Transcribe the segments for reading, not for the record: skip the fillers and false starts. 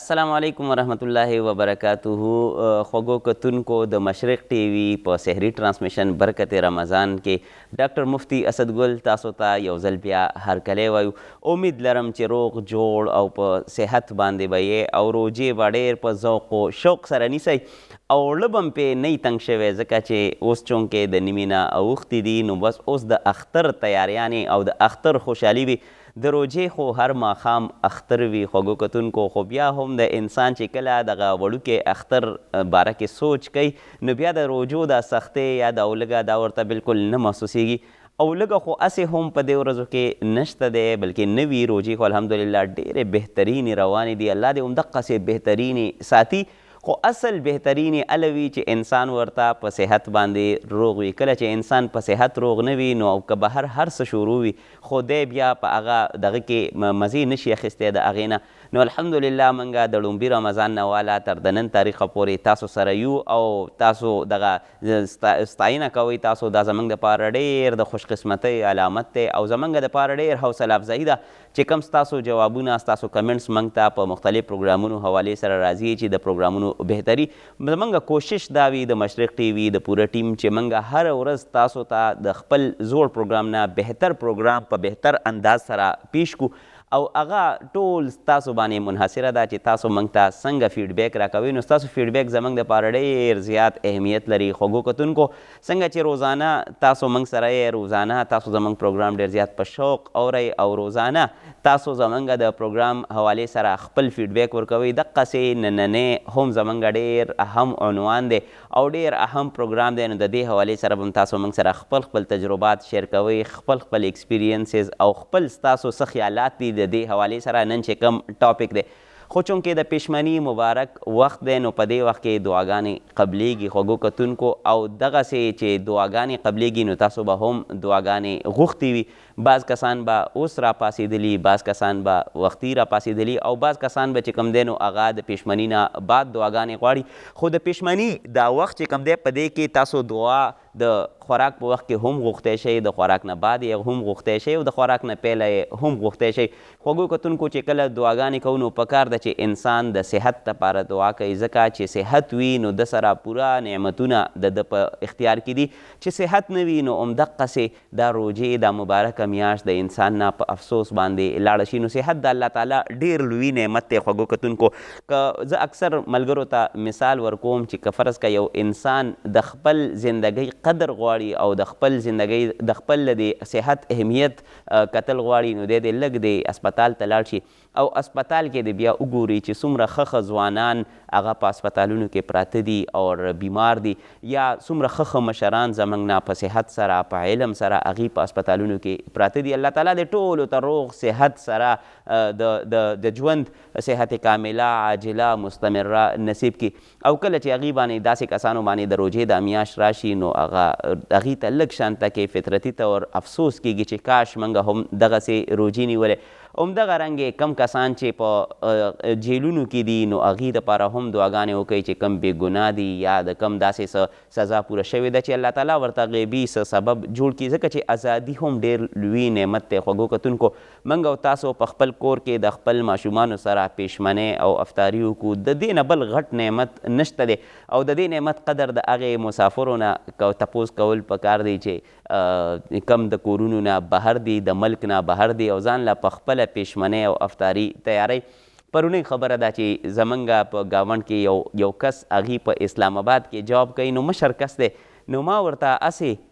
السلام علیکم ورحمت الله وبرکاته. خوږو کتونکو د مشرق ټي وي په سحري ترانسمیشن برکت رمضان کې ډاکټر مفتی اسدګل تاسو ته یو ځل بیا هرکلی وایو. امید لرم چې روغ جوړ او په صحت باندې به یې او روجې به ډېر په ذوق و شوق سره نیسئ او زړه به م پرې نه وي تنګ شوی ځکه چې اوس چونکې د نیمې نه اوښتې دي نو بس اوس د اختر تیاریانې او د اختر خوشحالي وي. د روجې خو هر ماښام اختر وي خوږو کتونکو، خو بیا هم د انسان چې کله دغه وړوکې اختر باره کې سوچ کوي نو بیا د روجو دا سختۍ یا دا لږه دا ورته بالکل نه محسوسیږي او لږه خو هسې هم په دې ورځو کې نشته دی بلکې نوي روجې خو الحمدلله ډېرې بهترینې روانې دي. الله دې همدقسې بهترینې ساتي، خو اصل بهترینې هله وي چې انسان ورته په صحت باندې روغ وي. کله چې انسان په صحت روغ نه وي نو که بهر هر څه شروع وي خو دی بیا په هغه دغه کې مزې نشي اخیستی د هغې نه. نو الحمدلله موږ د لومبي رمضان نه والا تر د نن تاریخه پورې تاسو سره یو او تاسو دغه ستاینه کوئ. تاسو دا زموږ دپاره ډېر د خوش قسمتۍ علامت دی او زموږ دپاره ډېر حوصله افزایي ده چې کوم ستاسو جوابونه ستاسو کمنټس موږ ته په مختلف پروګرامونو حوالې سره راځي چې د پروګرامونو بهتري زموږ کوشش دا وي د مشرق ټي وي د پوره ټیم چې موږ هره ورځ تاسو ته د خپل زوړ پروګرام نه بهتر پروګرام په بهتر انداز سره پیش کو او هغه ټول ستاسو باندې منحصره ده چې تاسو موږ ته څنګه فیډبیک راکوئ. نو ستاسو فیډبیک زموږ دپاره ډېر زیات اهمیت لري خوږو کتونکو. څنګه چې روزانه تاسو موږ سره یې، روزانه تاسو زموږ پروګرام ډېر زیات په شوق اورئ او روزانه تاسو زموږ د پروګرام حوالې سره خپل فیډبیک ورکوئ. دقسې نننی هم زموږ ډېر اهم عنوان دی او ډېر اهم پروګرام دی. نو د دې حوالې سره به تاسو موږ سره خپل تجربات شیر کوئ، خپل ایکسپیرینسز او خپل ستاسو څه خیالات دي د دې حوالې سره نن چې کوم ټاپک دی. خو چونکې د پیشمني مبارک وخت دی نو په دې وخت کې دعاګانې قبلیږي خوږو کتونکو او دغسې چې دعاګانې قبلیږي نو تاسو به هم دعاګانې غوښتې وي. بعض کسان به اوس راپاڅېدلي، بعض کسان به وختي راپاڅېدلي او بعض کسان به چې کوم دی نو هغه د پیشمني نه بعد دعاګانې غواړي. خو د پیشمني دا وخت چې کوم دی په دې کې تاسو دعا د خوراک په وخت کې هم غوښتی شئ، د خوراک نه بعد یې هم غوښتی شئ او د خوراک نه پیله یې هم غوښتی شئ. خوږو کتونکو چې کله دعاګانې کوو نو پکار ده چې انسان د صحت دپاره دعا کوي ځکه چې صحت وي نو د سره پوره نعمتونه د په اختیار کې دي. چې صحت نه وي نو همدقسې دا روجې دا مبارکه میاشت د انسان نه په افسوس باندې لاړه شي. نو صحت د الله تعالی ډېر لوی نعمت دی خوږو کتونکو. که زه اکثر ملګرو ته مثال ورکوم چې که فرض که یو انسان د خپل زندګۍ قدر غواړي او د خپل زندګۍ د خپل د صحت اهمیت کتل غواړي نو دی لږ د اسپتال ته لاړ شي او اسپتال کې د بیا وګوري چې څومره ښه ځوانان هغه په اسپتالونو کې پراته دي او بیمار دي، یا څومره ښه مشران زموږ نه په صحت سره په علم سره هغوی په اسپتالونو کې پراته دي. الله تعالی د ټولو ته روغ صحت سره د ژوند صحت کامله عاجله مستمره نصیب کړي. او کله چې هغوی باندې داسې کسانو باندې د روجې دا میاشت راشي نو هغوی ته لږ شانته کې فطرتي طور افسوس کیږي چې کاش موږ هم دغسې روجې نیولې. همدغه رنګې کم کسان چې په جیلونو کې دي نو هغوی دپاره هم دعاګانې وکوئ چې کم بې ګناه دي یا د کم داسې څه سزا پوره شوې ده چې الله تعالی ورته غیبي څه سبب جوړ کړي ځکه چې ازادي هم ډېر لوی نعمت دی خوږو کتونکو. موږ او تاسو په خپل کور کې د خپل ماشومانو سره پیشمنۍ او افطاري وکړو، د دې نه بل غټ نعمت نشته دی او د دې نعمت قدر د هغې مسافرو نه تپوس کول پکار دی چې کم د کورونو نه بهر دي، د ملک نه بهر دي او ځان له په خپله پیشمنۍ او افطاري تیاری. پرونی خبره ده چې زمونږ په ګاونډ کې یو کس هغوی په اسلام آباد کې جواب کوي نو مشر کس دی. نو ما ورته هسې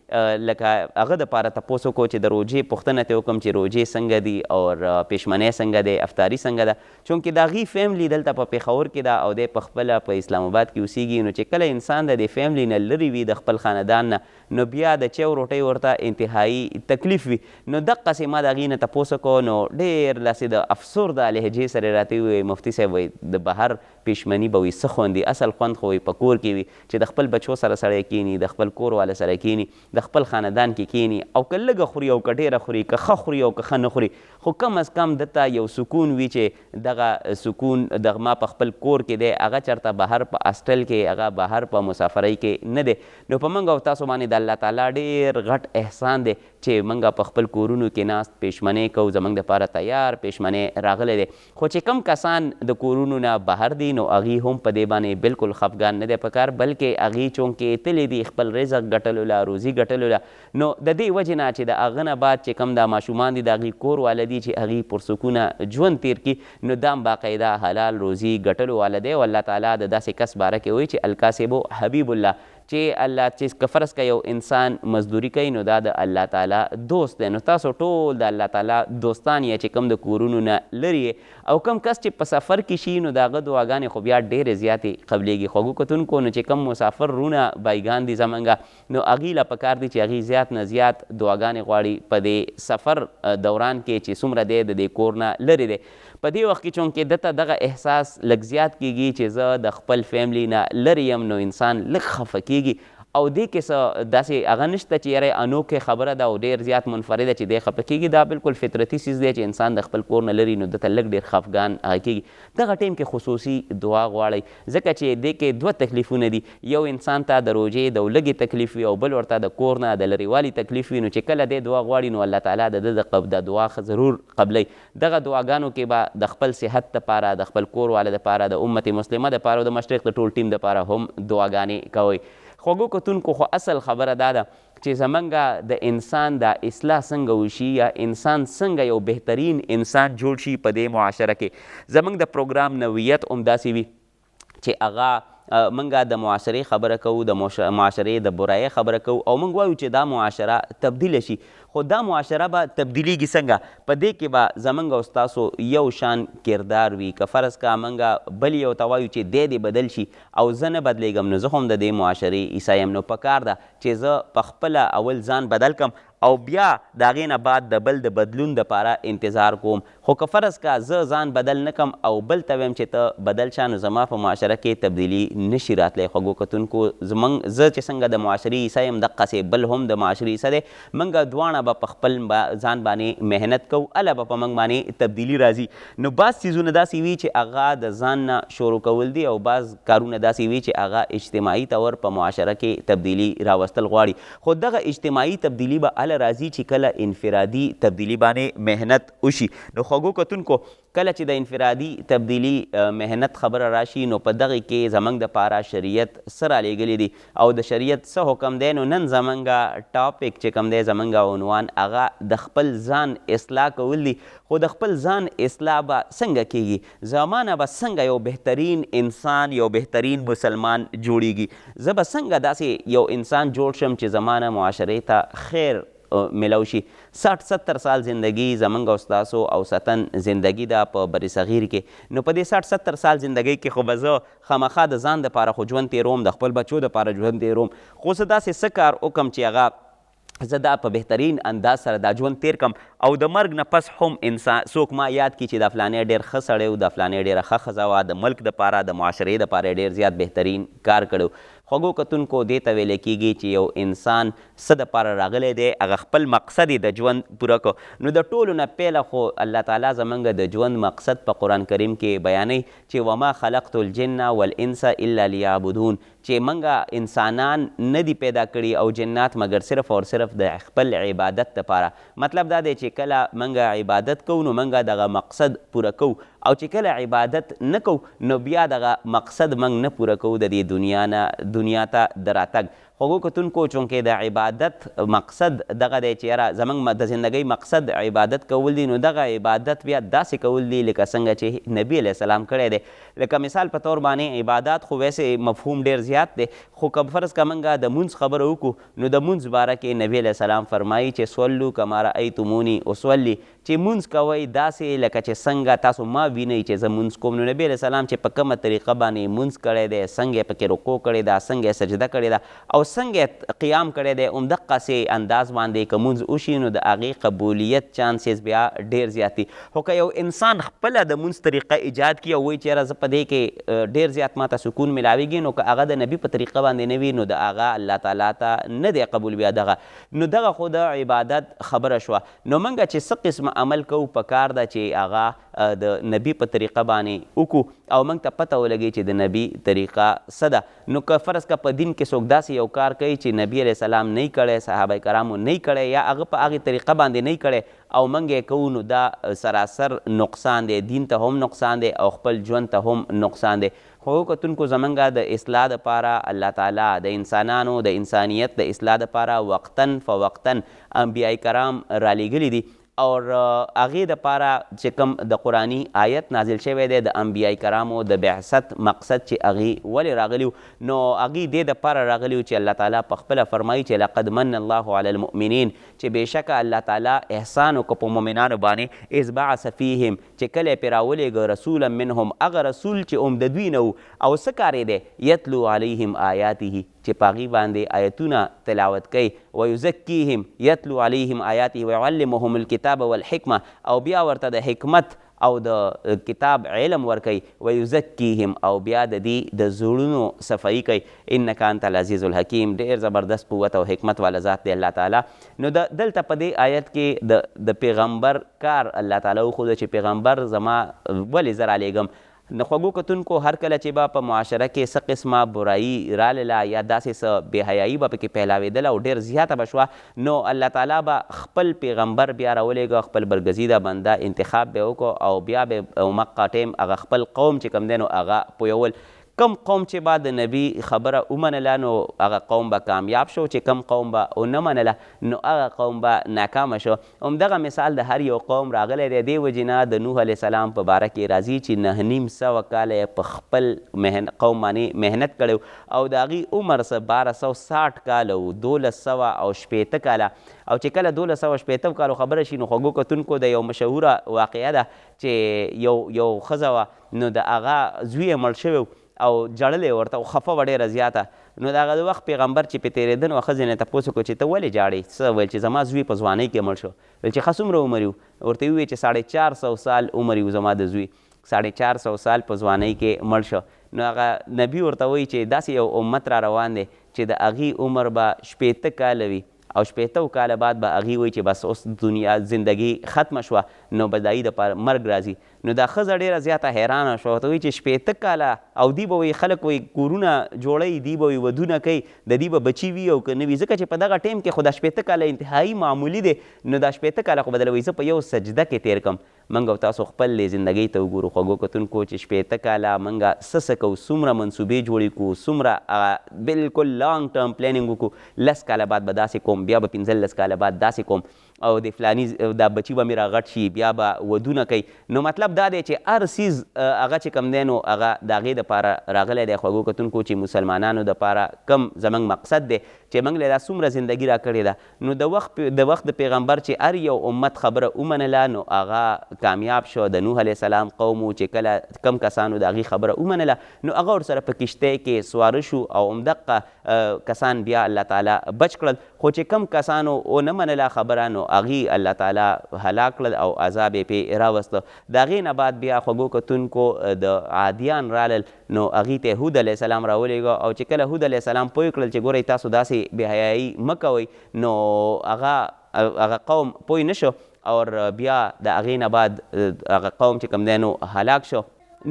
لکه هغه دپاره تپوس وکړو چې د روجې پوښتنه ترې وکړم چې روجې څنګه دي او پیشمنۍ څنګه دی، افطاري څنګه ده، چونکې د هغوی فیملی دلته په پېښور کې ده او دی په خپله په اسلام آباد کې اوسیږي. نو چې کله انسان د دې فیملی نه لرې وي د خپل خاندان نه نو بیا د چیو روټۍ ورته انتهایی تکلیف وي. نو دقسې ما د هغوی نه تپوس وکړو نو ډېر داسې د افسرده لهجې سره راته ووایي مفتي صاحب وایي د بهر پیشمني به وي څه خوند دي، اصل خوند خو په کور کې وي چې د خپل بچو سره سړی کینی، د خپل کور والا سره کینی، د خپل خاندان کې کینی او که لږه خوري او که ډېره خوري، که ښه خوري او که ښه نه خوري، خو کم از کم دته یو سکون وي چې دغه سکون د ما په خپل کور کې دی، هغه چېرته بهر په هاسټل کې، هغه بهر په مسافرۍ کې نه دی. نو په موږ او تاسو باندې د الله تعالی ډېر غټ احسان دی چې موږ په خپل کورونو کې ناست پیشمنۍ کوو زموږ دپاره تیار پیشمنۍ راغلی دی خو چې کم کسان د کورونو نه بهر دي نو هغوی هم په دې باندې بالکل خفګان نه دی پکار بلکې هغوی چونکې تللی دي خپل رزق ګټلو له روزي ګټلو له نو د دې وجې نه چې د هغه نه بعد چې کم دا ماشومان دي د هغوی کور والا دي چې هغوی پرسکونه ژوند تیر کړي نو دا هم باقاعده حلال روزي ګټلو والا دی او الله تعالی د داسې کس باره کې وایي چې الکاسبو حبیب الله چې الله چې که فرض که یو انسان مزدوري کوي نو دا د الله تعالی دوست دی نو تاسو ټول د الله تعالی دوستان یې چې کم د کورونو نه لرې او کم کس چې په سفر کې شي نو د هغه دعاګانې خو بیا ډېرې زیاتې قبلیږي خوږو کتونکو نو چې کم مسافر رونه بایګان دي زمونږ نو هغوی له پکار دي چې هغوی زیات نه زیات دعاګانې غواړي په دې سفر دوران کې چې څومره دی د دې کور نه لرې دی په دې وخت کې چونکې دته دغه احساس لږ زیات کیږي چې زه د خپل فیملی نه لرې یم نو انسان لږ خفه کیږي او دې کې څه داسې هغه نشته چې یاره انوکې خبره ده او ډېر زیات منفرده چې دی خفه کیږي دا بالکل فطرتي څیز دی چې انسان د خپل کور نه لري نو دته لږ ډېر خفګان هغه کیږي دغه ټیم کې خصوصي دعا غواړئ ځکه چې دې کې دوه تکلیفونه دي یو انسان ته د روژې د لږې تکلیف وي او بل ورته د کور نه د لرېوالي تکلیف وي نو چې کله دی دعا غواړي نو الله تعالی د ده د دعا ضرور قبلوي دغه دعاګانو کې به د خپل صحت دپاره د خپل کور والا دپاره د امت مسلمه دپاره او د مشرق د ټول ټیم دپاره هم دعاګانې کوئ خوږو کتونکو خو اصل خبره دا ده چې زمونږ د انسان د اصلاح څنګه وشي یا انسان څنګه یو بهترین انسان جوړ شي په دې معاشره کې زمونږ د پروګرام نوعیت هم داسې وي چې هغه منګه د معاشرې خبره کوو د معاشرې د برایۍ خبره کوو او موږ وایو چې دا معاشره تبدیله شي خو دا معاشره به تبدیلیږي څنګه په دې کې به زمونږ او ستاسو یو شان کردار وي که فرض که موږ بل یو ته وایو چې دی دې بدل شي او زه نه بدلیږم نو زه هم د دې معاشرې حصه یم نو پکار ده چې زه په خپله اول ځان بدل کم او بیا د هغې نه بعد د بل د بدلون دپاره انتظار کوم خو که فرض که زه ځان بدل نه کم او بل ته ویم چې ته بدل شه نو زما په معاشره کې تبدیلي نشي راتلی خوږو کتونکو زه چې څنګه د معاشرې حصه یم دقسې بل هم د معاشرې حصه دی موږ دواړه به په خپل ځان باندې محنت کوو هله به په موږ باندې تبدیلي راځي نو بعض څیزونه داسې وي چې هغه د ځان نه شروع کول دي او بعض کارونه داسې وي چې هغه اجتماعي طور په معاشره کې تبدیلي راوستل غواړي خو دغه اجتماعي تبدیلي به هله راځي چې کله انفرادي تبدیلي باندې محنت وشي نو خوږو کتونکو کله چې د انفرادي تبدیلي محنت خبره راشي نو په دغې کې زموږ دپاره شریعت څه رالیږلي دي او د شریعت څه حکم دی نو نن زموږ ټاپک چې کوم دی زموږ عنوان هغه د خپل ځان اصلاح کول دي خو د خپل ځان اصلاح به څنګه کیږي زمانه به څنګه یو بهترین انسان یو بهترین مسلمان جوړیږي زه به څنګه داسې یو انسان جوړ شم چې زمانه معاشرې ته خیر ملو شي 60-70 سال زندگی زمونږ او ستاسو اوسطن زندگی ده په بر صغیر کې نو په دې 60-70 سال زندگی کې خو به زه خامخا د ځان دپاره خو ژوند تېروم د خپل بچو دپاره ژوند تېروم خو زه داسې څه کار وکړم چې هغه زه دا په بهترین انداز سره دا ژوند تیر کم او د مرګ نه پس هم انسان څوک ما یاد کړي چې دا فلانې ډېر ښه سړی و دا فلانې ډېره ښه ښځه وه د ملک دپاره د معاشرې دپاره ډېر زیات بهترین کار کړی خوږو کتونکو دې ته ویلی کېږي چې یو انسان څه دپاره راغلی دی هغه خپل مقصد یې د ژوند پوره کړو نو د ټولو نه پیله خو الله تعالی زموږ د ژوند مقصد په قرآن کریم کې بیانوي چې وما خلقت الجن والانس الا لیعبدون چې موږ انسانان نه دي پیدا کړي او جنات مګر صرف او صرف د خپل عبادت دپاره مطلب دا دی چې کله موږ عبادت کوو نو موږ دغه مقصد پوره کوو او چې کله عبادت نه کوو نو بیا دغه مقصد موږ نه پوره کوو د دې دنیا ته د راتګ خوږو کتونکو چونکې د عبادت مقصد دغه دی چې یاره زموږ د زندګۍ مقصد عبادت کول دي نو دغه عبادت بیا داسې کول دي لکه څنګه چې نبي علیه السلام کړی دی لکه مثال په طور باندې عبادات خو ویسې مفهوم ډېر زیات دی خو که فرض که موږ د مونځ خبره وکړو نو د مونځ باره کې نبي علیه السلام فرمایي چې سولو کما رأیتموني اصلي چې مونځ کوئ داسې لکه چې څنګه تاسو ما وینئ چې زه مونځ کوم نو نبي علیه السلام چې په کومه طریقه باندې مونځ کړی دی څنګه یې پکې رکوع کړې ده څنګه یې سجده کړې ده او څنګه قیام کړی دی همدقسې انداز باندې که مونځ وشي نو د هغې قبولیت چانسز بیا ډېر زیات دي خو که یو انسان خپله د مونځ طریقه ایجاد کړي او وایي چې یاره زه په دې کې ډېر زیات ماته سکون میلاویږي نو که هغه د نبي په طریقه باندې نه وي نو د هغه الله تعالی ته نه دی قبول بیا دغه نو دغه خو د عبادت خبره شوه نو موږ چې څه قسم عمل کوو په کار ده چې هغه د نبي په طریقه باندې وکړو او موږ ته پته ولګي چې د نبي طریقه څه ده. نو که فرض که په دین کې څوک داسې یو کار کوي چې نبي علیه السلام نه کړی، صحابه کرامو نه کړی، یا هغه په هغې طریقه باندې نه کړی او موږ یې کوو، نو دا سراسر نقصان دی، دین ته هم نقصان دی او خپل ژوند ته هم نقصان دی. خو کتونکو زمونږ د اصلاح دپاره الله تعالی د انسانانو د انسانیت د اصلاح دپاره وقتاً فوقتاً انبیاء کرام رالیږلي دي، او هغې دپاره چې کوم د قرآني آیت نازل شوی دی د انبیاء کرامو د بعثت مقصد چې هغې ولې راغلي نو هغې دې دپاره راغلي چې الله تعالی په خپله فرمایي چې لقد من الله علی المؤمنین، چې بېشکه الله تعالی احسان وکړو په مؤمنانو باندې اذ بعث فیهم، چې کله یې پرې راولېږه رسولا منهم، هغه رسول چې هم د دوی نه و او څه کار یې دی یتلو علیهم آیاته، چې په هغې باندې آیتونه تلاوت کوي، ویزکیهم یتلو علیهم آیاته ویعلمهم الکتاب والحکمه، او بیا ورته د حکمت او د کتاب علم ورکوي، ویزکیهم او بیا د دې د زړونو صفایي کوي، انک انت العزیز الحکیم، ډېر زبردست قوت او حکمت والا ذات دی الله تعالی. نو دلته په دې آیت کې د پیغمبر کار الله تعالی وښوده چې پیغمبر زما ولې زه رالیږم. نو خوږو کتونکو هر کله چې به په معاشره کې څه قسمه برایي رالیله یا داسې څه بېحیایي به پکې پیلاوېدله او ډېر زیاته به شوه، نو الله تعالی به خپل پیغمبر بیا راولېږه، خپل برګزیده بنده انتخاب به وکړو او بیا به مقه ټیم هغه خپل قوم چې کوم دی نو هغه پویول. کم قوم چې به د نبي خبره ومنله نو هغه قوم به کامیاب شو، چې کم قوم به ونه منله نو هغه قوم به ناکامه شو. همدغه مثال د هر یو قوم راغلی دی. دې وجې نه د نوح علیه السلام په باره کې راځي چې 950 کاله یې په خپل قوم باندې محنت کړی او د هغې عمر څه 1260 کاله و، 1260 کاله. او چې کله 1260 کالو خبره شي نو خوږو کتونکو د یو مشهوره واقعه ده چې یو ښځه وه نو د هغه زوی یې مړ شوی او جړلې ورته او خفه وه ډېره زیاته. نو د هغه د وخت پیغمبر چې پې تېرېده نو ښځې نه تپوس وکړو چې ته ولې جاړې؟ څه ویل چې زما زوی په ځوانۍ کې مړ شو. ویل چې ښه څومره عمر یو؟ ورته وویل چې 450 سال عمر یو زما د زوی، 450 سال په ځوانۍ کې مړ شو. نو هغه نبي ورته وایي چې داسې یو امت را روان دی چې د هغې عمر به 80 کاله وي او 80 کاله بعد به هغې وایي چې بس اوس دنیا زندگی ختمه شوه نو به د هغې دپاره مرګ راځي. نو دا ښځه ډېره زیاته حیرانه شوه، ورته وایي چې 80 کاله او دوی به وایي خلک وایي کورونه جوړوي، دوی به وایي ودونه کوي، د دوی به بچي وي او که نه وي، ځکه چې په دغه ټایم کې خو دا 80 کاله انتهایي معمولي دی. نو دا 80 کاله خو به دله وایي زه په یو سجده کې تېر کړم. موږ او تاسو خپل زندګۍ ته وګورو خوږو کتونکو چې 80 کاله موږ څه کوو، څومره منصوبې جوړې کړو، څومره بلکل لانګ ټرم پلانینګ وکړو، 10 کاله بعد به داسې کوم، بیا به 15 کاله بعد داسې کوم، او د فلاني دا بچي به مې راغټ شي، بیا به ودونه کوي. نو مطلب دا دی چې هر څیز هغه چې کوم دی نو هغه د هغې دپاره راغلی دی خوږو کتونکو چې مسلمانانو دپاره کم زموږ مقصد دی چې موږ له دا څومره زندګي را کړې ده. نو د وخت د پیغمبر چې هر یو امت خبره ومنله نو هغه کامیاب شو. د نوح علیه السلام قوم چې کله کم کسانو د هغې خبره ومنله نو هغه ورسره په کشتۍ کې سواره شو او همدقه کسان بیا الله تعالی بچ کړل. خو چې کم کسانو ونه منله خبره نو هغې الله تعالی هلاک کړل او عذاب یې پرې راوسته. د هغې نه بعد بیا خوږو کتونکو د عادیان رالل نو هغې ته هود علیه السلام راولېږه او چې کله هود علیه السلام پوه کړل چې ګورئ تاسو داسې بېحیایي مه کوئ نو هغه قوم پوه نه شو او بیا د هغې نه بعد هغه قوم چې کوم دی نو هلاک شو.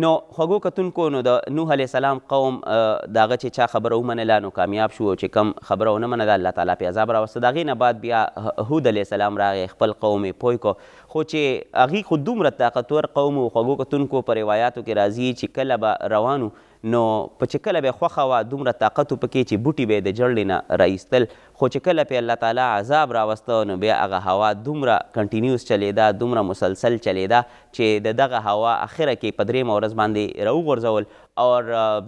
نو خوږو کتونکو نو د نوح علیه السلام قوم د هغه چې چا خبره ومنله نو کامیاب شو، چې کم خبره ونه منله الله تعالی پې عذاب راوسته. د هغې نه بعد بیا هود علیه السلام راغی، خپل قوم یې پوه کړو. خو چې هغې خو دومره طاقتور قوم و خوږو کتونکو په روایاتو کې راځي چې کله به روانو نو په چې کله به یې خوښه وه دومره طاقت و پکې چې بوټي به یې د جړلې نه رایستل. خو چې کله پې الله تعالی عذاب راوسته نو بیا هغه هوا دومره کنټینیوس چلیده، دومره مسلسل چلیده چې د دغه هوا اخره کې په 3 ورځ باندې راوغورځول او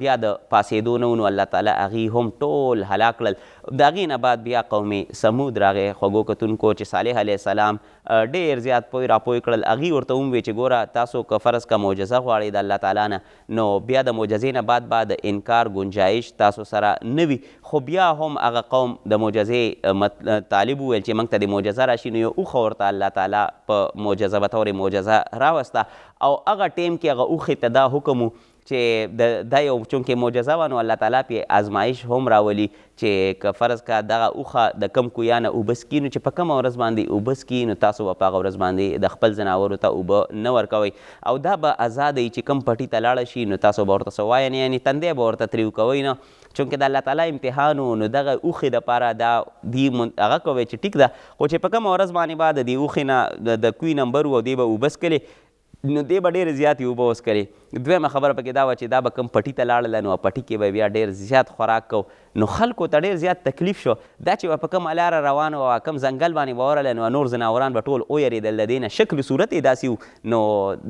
بیا د پاسېدو نه و نو الله تعالی هغې هم ټول هلاک کړل. د هغې نه بعد بیا قوم سمود راغی خوږو کتونکو چې صالح علیه السلام ډېر زیات پوی راپوی کړل. هغې ورته وویل چې ګوره تاسو که فرض که معجزه غواړئ د الله تعالی نه نو بیا د معجزې نه بعد به د انکار گنجایش تاسو سره نه وي. خو بیا هم هغه قوم د معجزې طالب وویل چې موږ ته د معجزه راشي نو یو اوښه ورته الله تعالی په معجزه به طور معجزه راوسته او هغه ټیم کې هغه اوښې ته دا حکم و چې دا یو چونکې معجزه وه نو الله تعالی پې آزمایش هم راولي چې که فرض کا دغه اوښه د کم کویا نه اوبه څکي نو چې په کومه ورځ باندې اوبه څکي نو تاسو به په هغه ورځ باندې د خپل ځناورو ته اوبه نه ورکوئ او دا به ازاد وي چې کم پټي ته لاړه شي نو تاسو به ورته څه وایئ نه یعنې تندی به ورته تریو کوئ نه چونکې د الله تعالی امتحان و نو دغه اوښې دپاره دا دی هغه کوئ چې ټیک ده خو چې په کومه ورځ باندې به د دې اوښې نه د کوی نمبر و او دې به اوبه څکلې نو دې به ډېرې زیاتې اوبه وڅکلې دویمه خبره پکې دا وه چې دا به کوم پټي ته لاړله نو پټي کې به بیا ډېر زیات خوراک کو نو خلکو ته ډېر زیات تکلیف شو دا چې به په کومه لاره روانه وه کم ځنګل باندې به ورغله نو نور ځناوران به ټول ویرېدل د دې نه شکل صورت یې داسې و نو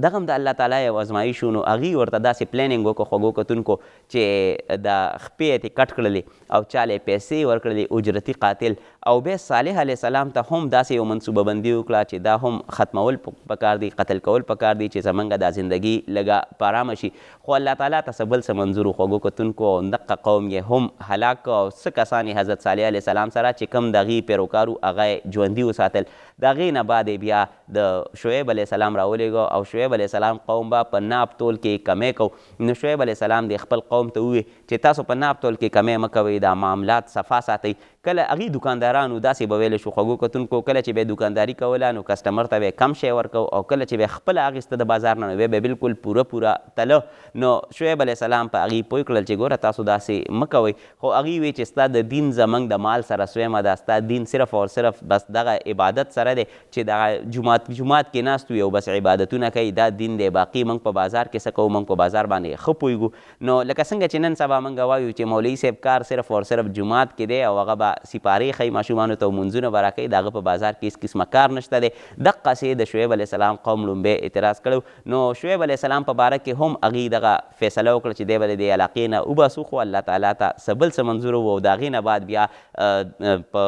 دغه هم د الله تعالی یو ازمایش و نو هغوی ورته داسې پلانینګ وکړو خوږو کتونکو چې د خپې یې کټ کړلې او چاله یې پیسې ورکړلې اجرتي قاتل او بیا صالح علیه السلام ته هم داسې یو منصوبه بندي وکړه چې دا هم ختمول پکار دي قتل کول پکار دي چې زمونږ دا زندګي لږه په ارامه شي خو الله تعالی ته څه بل څه منظور و خوږو کتونکو او دقه قوم یې هم هلاک کړه او څه کسان یې حضرت صالح علیه السلام سره چې کوم د هغې پیروکار و هغه یې ژوندي وساتل د هغې نه بعد بیا د شعیب علیه السلام راولېږه او شعیب علیه السلام قوم به په ناب تول کې کمی کو نو شعیب علیه السلام د خپل قوم ته وویل چې تاسو په ناب تول کې کمی مه کوئ دا معاملات صفا ساتئ کله هغې دوکاندارانو داسې به ویلی شو خوږو کتونکو کله چې به یې دوکانداري کوله نو کسټمر ته به یې کم شی ورکو او کله چې به یې خپله اخیسته د بازار نه نو بیا به بلکل پوره تله نو شعیب علیه السلام په هغې پوه کړل چې ګوره تاسو داسې مه کوئ خو هغې وی چې ستا د دین زموږ د مال سره سویمه ده ستا دین صرف او صرف بس دغه عبادت سره دی چې دغه جومات کې ناست وي او بس عبادتونه کوي دا دین دی باقي موږ په بازار کې څه کوو موږ په بازار باندې ښه پوهېږو نو لکه څنګه چې نن سبا موږ وایو چې مولوي صاحب کار صرف او صرف جومات کې دی او هغه به سپارې ښیي ماشومانو ته مونځونه به راکوي د هغه په بازار کې هېڅ قسمه کار نشته دی دقسې د شعیب علیه السلام قوم لومبی اعتراض کړی نو شعیب علیه السلام په باره کې هم هغې دغه فیصله وکړه چې دی به د دې علاقې نه وباسو خو الله تعالی ته څه بل څه منظور و او د هغې نه بعد بیا په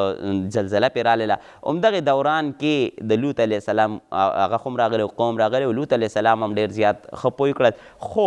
زلزله پرې راغله همدغې دوران کې د لوط علیه السلام هغه هم راغلی قوم راغلی لوط علیه السلام هم ډېر زیات ښه پوه کړل خو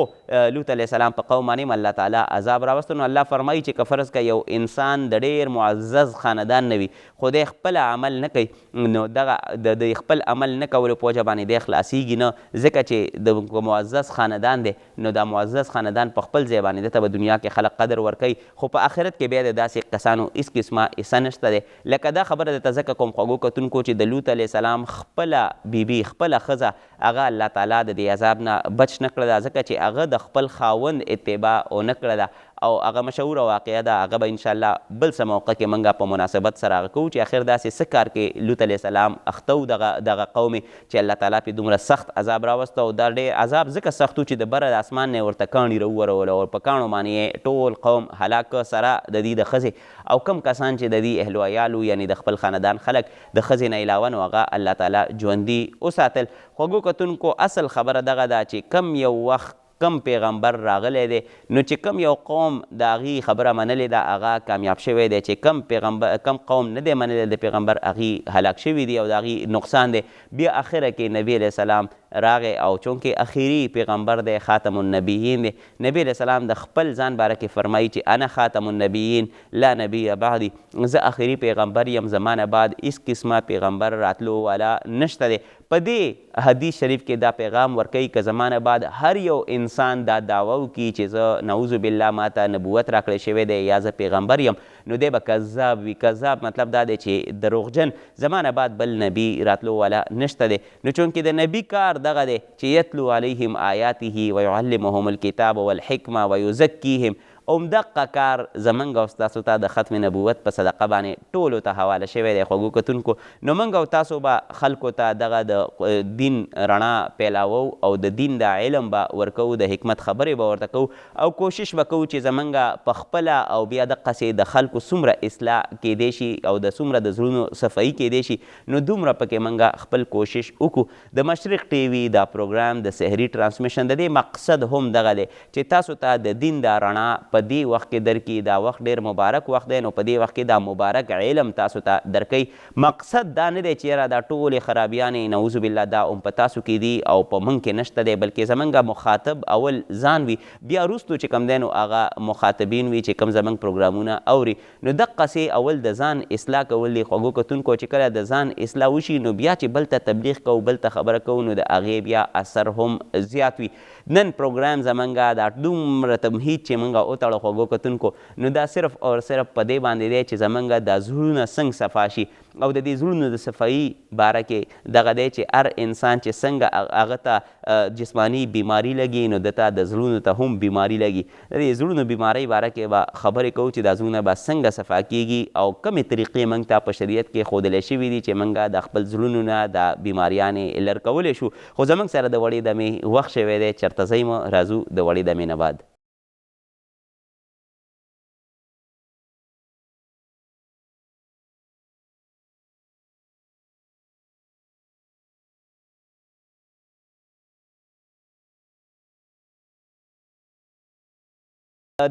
لوط علیه السلام په قوم باندې هم الله تعالی عذاب راوسته نو الله فرمایي چې که فرض که یو انسان د ډېر معزز خاندان نه وي خو دی خپل عمل نه کوي نو دغه د خپل عمل نه کولو په وجه باندې دی خلاصیږي نه ځکه چې د معزز خاندان دی نو دا معزز خاندان په خپل ځای باندې دته به دنیا کې خلک قدر ورکوي خو په آخرت کې بیا د داسې کسانو هېڅ قسمه حصه نشته دی لکه دا خبره درته ځکه کوم خوږو کتونکو چې د لوط علیه السلام خپله بیبي خپله ښځه هغه الله تعالی د دې عذاب نه بچ نه کړه ده ځکه چې هغه د خپل خاوند اتباع ونه کړه ده او هغه مشهوره واقعه ده هغه به انشاءالله بل څه موقع کې موږ په مناسبت سره هغه کوو چې آخر داسې څه کار کې لوط علیه السلام اخته و دغه قوم چې الله تعالی پې دومره سخت عذاب راوسته او دا ډېر عذاب ځکه سخت و چې د بره د اسمان نه یې ورته کاڼي راوورول او په کاڼو باندې یې ټول قوم هلاک سره د دې د ښځې او کم کسان چې د دې اهل و عیالو یعنې د خپل خاندان خلک د ښځې نه علاوه نو هغه الله تعالی ژوندي وساتل خوږو کتونکو اصل خبره دغه ده چې کم یو وخت کم پیغمبر راغلی دی نو چې کم یو قوم د هغې خبره منلې ده هغه کامیاب شوی دی چې کم قوم نه دی منلی د پیغمبر هغې هلاک شوي دي او د هغې نقصان دی بیا اخره کې نبی علیه السلام راغی او چونکې اخیری پیغمبر دی خاتم النبیین دی نبی علیه السلام د خپل ځان باره کې فرمایي چې انا خاتم النبیین لا نبی بعدي زه اخیری پیغمبر یم زما نه بعد هېڅ قسمه پیغمبر راتلو والا نشته دی په دې حدیث شریف کې دا پیغام ورکوي که زما نه بعد هر یو انسان دا دعوه وکړي چې زه نعوذ بالله ماته نبوت راکړی شوی دی یا زه پیغمبر یم نو دی به کذاب وي کذاب مطلب دا دی چې دروغجن زما نه بعد بل نبی راتلو والا نشته دی نو چونکې د نبی کار دغه دی چې یتلو علیهم آیاته ویعلمهم الکتاب والحکمه ویزکیهم همدقه کار زمونږ او ستاسو ته د ختم نبوت په صدقه باندې ټولو ته حواله شوی دی خوږو کتونکو نو موږ او تاسو به خلکو ته دغه د دین رڼا پیلاوو او د دین د علم به ورکوو د حکمت خبرې به ورته کوو او کوشش به کوو چې زمونږ په خپله او بیا دقسې د خلکو څومره اصلاح کیدی شي او د څومره د زړونو صفایي کیدی شي نو دومره پکې موږ خپل کوشش وکړو د مشرق ټي وي دا پروګرام د سحري ټرانسمیشن د دې مقصد هم دغه دی چې تاسو ته د دین دا رڼا په په دې وخت کې درکړي. دا وخت ډېر مبارک وخت دی، نو په دې وخت کې دا مبارک علم تاسو ته درکوي. مقصد دا نه دی چې یاره دا ټولې خرابیانې نعوذ بالله دا هم په تاسو کې دي او په موږ کې نشته دی، بلکې زمونږ مخاطب اول ځان وي، بیا وروستو چې کوم دی نو هغه مخاطبین وي چې کوم زمونږ پروګرامونه اوري. نو دقسې اول د ځان اصلاح کول دي. خوږو کتونکو چې کله د ځان اصلاح وشي نو بیا چې بل ته تبلیغ کوو، بل ته خبره کوو، نو د هغې بیا اثر هم زیات وي. نن پروګرام زمونږ دا دومره تمهید چې مونږ وتړو خوږو کتونکو، نو دا صرف او صرف په دې باندې دی چې زمونږ دا زړونه څنګه صفا شي، او د دې زړونو د صفایي باره کې دغه دی چې هر انسان چې څنګه هغه ته جسماني بیماري لګي نو دته د زړونو ته هم بیماري لګي. د دې زړونو بیمارۍ باره کې به خبرې کوو چې دا زړونه به څنګه صفا کیږي او کومې طریقې موږ ته په شریعت کې ښودلی شوي دي چې موږ د خپل زړونو نه دا بیماریانې لر کولی شو. خو زموږ سره د وړې دمې وخت شوی دی، چېرته ځئ مه، راځو د وړې دمې نه بعد.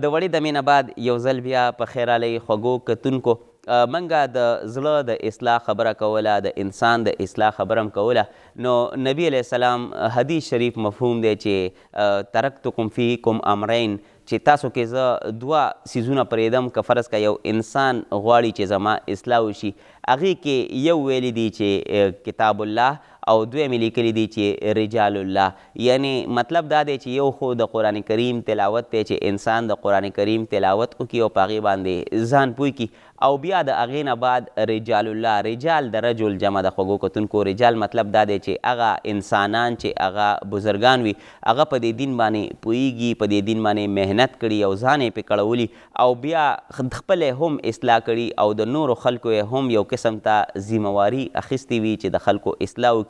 د وړې دمې نه بعد یو ځل بیا په خیر راغلی خوږو کتونکو. منګه د زړه د اصلاح خبره کوله، د انسان د اصلاح خبره هم کوله. نو نبی علیه السلام حدیث شریف مفهوم دی چې ترکتکم فیکم امرین، چې تاسو کې زه دوه څیزونه پرېږدم که فرض که یو انسان غواړي چې زما اصلاح وشي. هغې کې یو ویلی دی چې کتاب الله او دویم یې لیکلي دي چې رجال الله. یعنې مطلب دا دی چې یو خو د قرآن کریم تلاوت دی چې انسان د قرآن کریم تلاوت وکړي او په هغې باندې ځان پوه کړي، او بیا د هغې نه بعد رجال الله. رجال د رجل جمع د خوږو کتونکو. رجال مطلب دا دی چې هغه انسانان چې هغه بزرګان وي هغه په دې دین باندې پوهېږي، په دې دین باندې محنت کړي او ځان یې پې کړولي، او بیا خپله هم اصلاح کړي او د نورو خلکو یې هم یو قسم ته ذمواري اخیستې وي چې د خلکو اصلاح وکړي.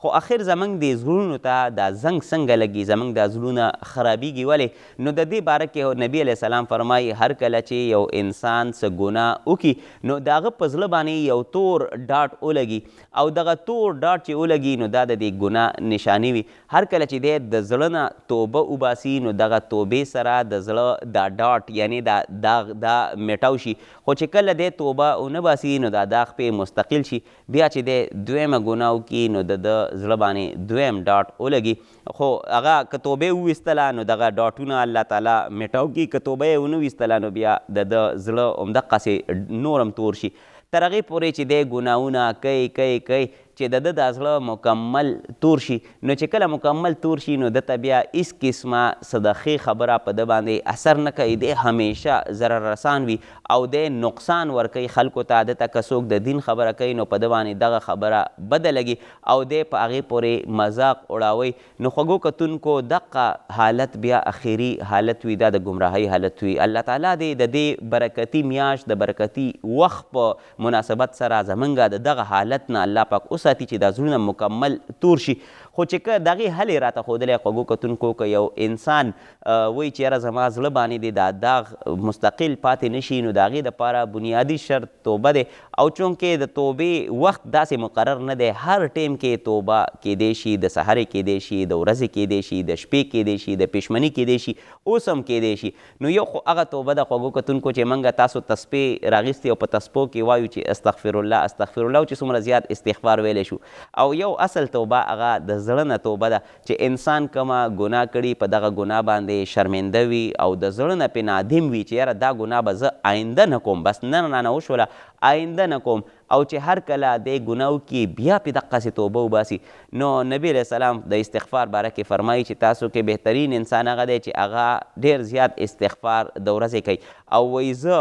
خو اخر زمونږ د زړونو ته دا زنګ څنګه لګي، زمونږ دا زړونه خرابېږي ولې؟ نو د دې باره کې نبي علیه السلام فرمایي هر کله چې یو انسان څه ګناه وکړي نو د هغه په زړه باندې یو تور ډاټ ولګي، او دغه تور ډاټ چې ولګي نو دا د دې ګناه نشانې وي. هر کله چې دی د زړه نه توبه وباسي نو دغه توبې سره د زړه دا ډاټ یعنی دا داغ دا میټاو شي. خو چې کله دی توبه ونه باسي نو دا داغ پې مستقل شي، بیا چې دی دویمه ګناه وکړي نو د زړه باندې دویم ډاټ ولګي. خو هغه که توبې وویستله نو دغه ډاټونه الله تعالی میټاو کړي، که توبه یې ونه ویستله نو بیا د زړه همدقسې نور هم تور شي. تر هغې پورې چې دی ګناهونه کوي چې د ده دا زړه مکمل تور شي. نو چې کله مکمل تور شي نو دته بیا هېڅ قسمه صدقې خبره په ده باندې اثر نه کوي. دی همیشه ضرر رسان وي او دی نقصان ورکوي خلکو ته. دته که څوک د دین خبره کوي نو په ده باندې دغه خبره بده لګي او دی په هغې پورې مذاق اړوي. نو خوږو کتونکو دغه حالت بیا اخري حالت وي، دا د ګمراهۍ حالت وي. الله تعالی دې د دې برکتي میاشت د برکتي وخت په مناسبت سره زمونږ د دغه حالت نه الله پاک وساتي چې دا زړونه مکمل تور شي. خو چې که د هغې حل یې راته ښودلی خوږو کتونکو، که یو انسان وایي چې یاره زما زړه باندې دی دا داغ مستقل پاتې نه شي نو د هغې دپاره بنیادي شرط توبه دی. او چونکې د توبې وخت داسې مقرر نه دی، هر ټیم کې توبه کیدی شي، د سحرې کیدی شي، د ورځې کیدی شي، د شپې کیدی شي، د پېشمني کیدی شي، اوس هم کیدی شي. نو یو خو هغه توبه ده خوږو کتونکو چې موږ تاسو تسبیح راغیستې او په تسبو کې وایو چې استغفر الله استغفر الله، چې څومره زیات استغفار ویلی شو. او یو اصل توبه هغه د زړه نه توبه ده چې انسان کومه ګناه کړي په دغه ګناه باندې شرمنده وي او د زړه نه پې نادم وي چې یاره دا ګناه به زه آینده نه کوم، بس نن رانه وشوله آینده نه کوم. او چې هر کله دی ګناه وکړي بیا پې دقسې توبه وباسي. نو نبی علیه السلام د استغفار باره کې فرمایي چې تاسو کې بهترین انسان هغه دی چې هغه ډېر زیات استغفار د ورځې کوي. او وایي زه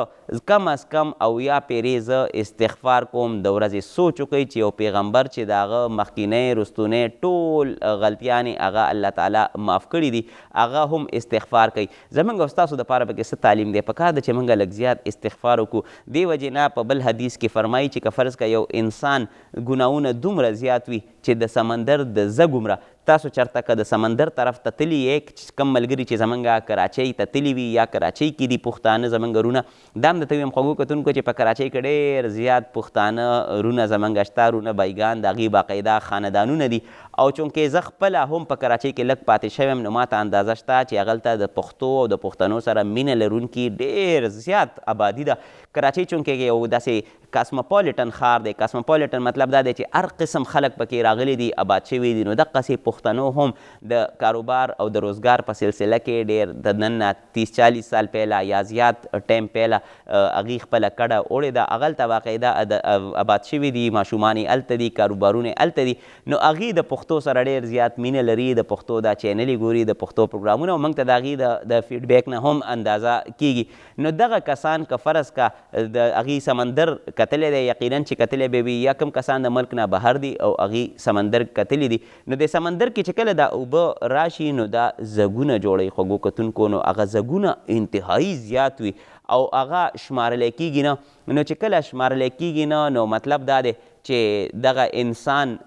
کم از کم اویا پیرې زه استغفار کوم د ورځې. سوچ وکړئ چې یو پیغمبر چې د هغه مخکینی رستونی ټول غلطیانې هغه الله تعالی معاف کړي دي، هغه هم استغفار کوي. زموږ او ستاسو دپاره پکې څه تعلیم دی؟ پکار ده چې موږ لږ زیات استغفار وکړو. دې وجې نه په بل حدیث کې فرمایي چې که فرض که یو انسان ګناهونه دومره زیات وي چې د سمندر د زګ عمره تاسو چېرته که د سمندر طرف ته تللي یې کم ملګري چې زمونږ کراچۍ ته تللي وي یا کراچۍ کې دي پښتانه زمونږ رونه دا هم درته ویم خوږو کتونکو چې په کراچۍ کې ډېر زیات پښتانه رونه زمونږ شته رونه بیګان د هغې باقاعده خاندانونه دي او چونکې زه خپله هم په کراچۍ کې لږ پاتې شوی یم نو ماته اندازه شته چې هغلته د پښتو او د پښتنو سره مینه لرونکي ډېر زیات آبادي ده کراچۍ چونکې یو داسې کاسموپولیټن ښار دی کاسموپولیټن مطلب دا دی چې هر قسم خلک پکې راغلي دي آباد شوي دي نو دقسې پښتنو هم د کاروبار او د روزګار په سلسله کې ډېر د نن نه 30-40 سال پهله یا زیات ټایم پهله هغې خپله کډه وړې ده هغلته باقاعده آباد شوي دي ماشومان یې هلته دي کاروبارونه یې هلته دي نو هغې د پښتو سره ډېر زیات مینه لري د پښتو دا چینلې ګوري د پښتو پروګرامونه او موږ ته د هغې د فیډبیک نه هم اندازه کیږي نو دغه کسان که فرض که د هغې سمندر کتلی دی یقینا چې کتلی به وي یا کوم کسان د ملک نه بهر دي او هغې سمندر کتلی دي نو د سمندر کې چې کله دا اوبه راشي نو دا زګونه جوړوي خوږو کتونکو نو هغه زګونه انتهایي زیات وي او هغه شمارلی کیږي نه نو چې کله شمارلی کیږي نه نو مطلب دا دی چې دغه انسان